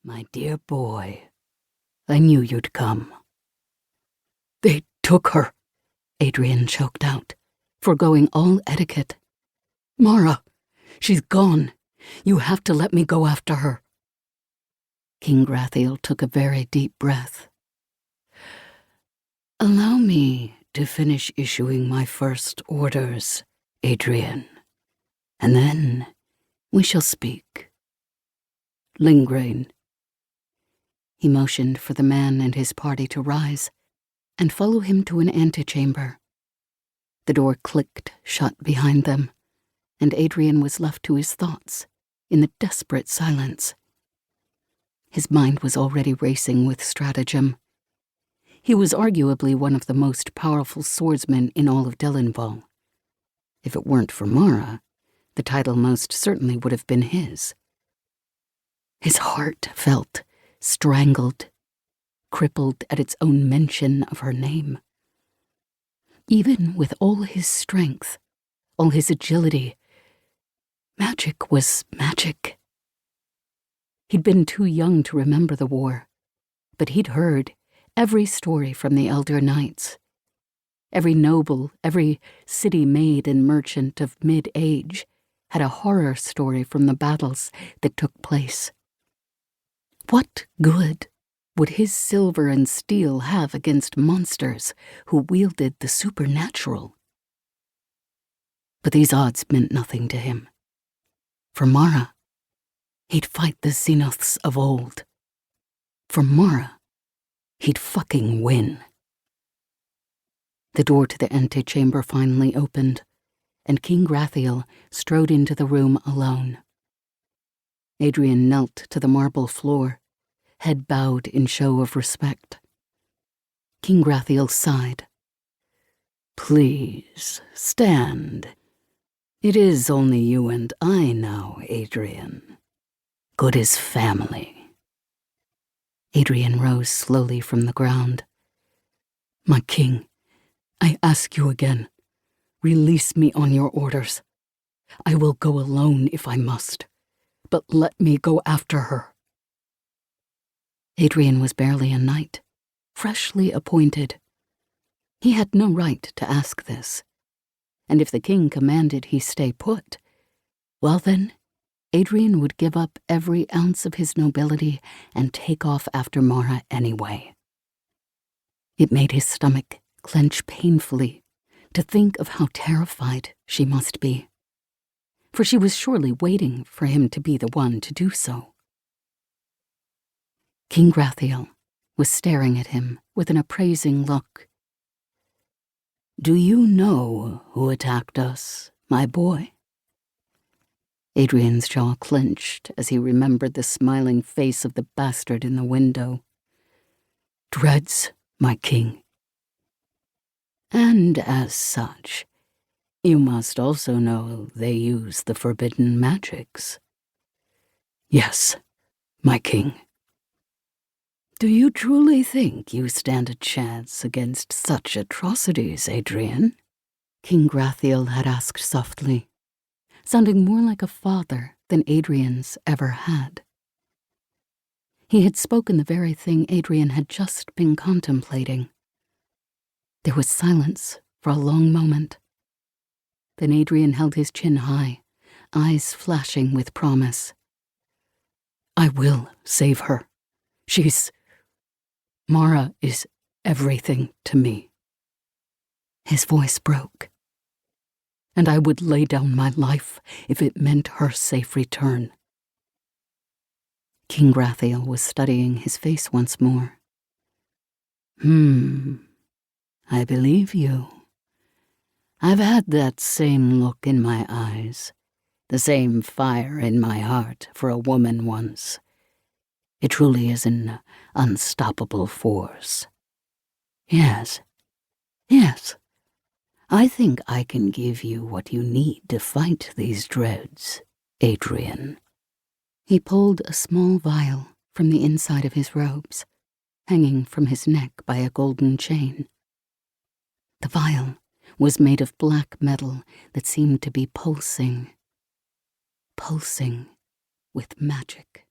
my dear boy. I knew you'd come." "They took her," Adrian choked out, foregoing all etiquette. "Mara, she's gone. You have to let me go after her." King Grathiel took a very deep breath. "Allow me to finish issuing my first orders, Adrian, and then we shall speak. Lingrain." He motioned for the man and his party to rise and follow him to an antechamber. The door clicked shut behind them, and Adrian was left to his thoughts in the desperate silence. His mind was already racing with stratagem. He was arguably one of the most powerful swordsmen in all of Delinval. If it weren't for Mara, the title most certainly would have been his. His heart felt strangled, crippled at its own mention of her name. Even with all his strength, all his agility, magic was magic. He'd been too young to remember the war, but he'd heard every story from the elder knights. Every noble, every city-maid and merchant of mid-age had a horror story from the battles that took place. What good would his silver and steel have against monsters who wielded the supernatural? But these odds meant nothing to him. For Mara, he'd fight the Xenoths of old. For Mara, he'd fucking win. The door to the antechamber finally opened, and King Grathiel strode into the room alone. Adrian knelt to the marble floor, head bowed in show of respect. King Grathiel sighed. "Please, stand. It is only you and I now, Adrian. Good as family." Adrian rose slowly from the ground. "My king, I ask you again, release me on your orders. I will go alone if I must, but let me go after her." Adrian was barely a knight, freshly appointed. He had no right to ask this, and if the king commanded he stay put, well then, Adrian would give up every ounce of his nobility and take off after Mara anyway. It made his stomach clench painfully to think of how terrified she must be, for she was surely waiting for him to be the one to do so. King Grathiel was staring at him with an appraising look. "Do you know who attacked us, my boy?" Adrian's jaw clenched as he remembered the smiling face of the bastard in the window. "Dreads, my king. And as such, you must also know they use the forbidden magicks." "Yes, my king." "Do you truly think you stand a chance against such atrocities, Adrian?" King Grathiel had asked softly, sounding more like a father than Adrian's ever had. He had spoken the very thing Adrian had just been contemplating. There was silence for a long moment. Then Adrian held his chin high, eyes flashing with promise. "I will save her. Mara is everything to me." His voice broke. "And I would lay down my life if it meant her safe return." King Grathiel was studying his face once more. I believe you. I've had that same look in my eyes, the same fire in my heart for a woman once. It truly is an unstoppable force. Yes, I think I can give you what you need to fight these dreads, Adrian." He pulled a small vial from the inside of his robes, hanging from his neck by a golden chain. The vial was made of black metal that seemed to be pulsing with magic.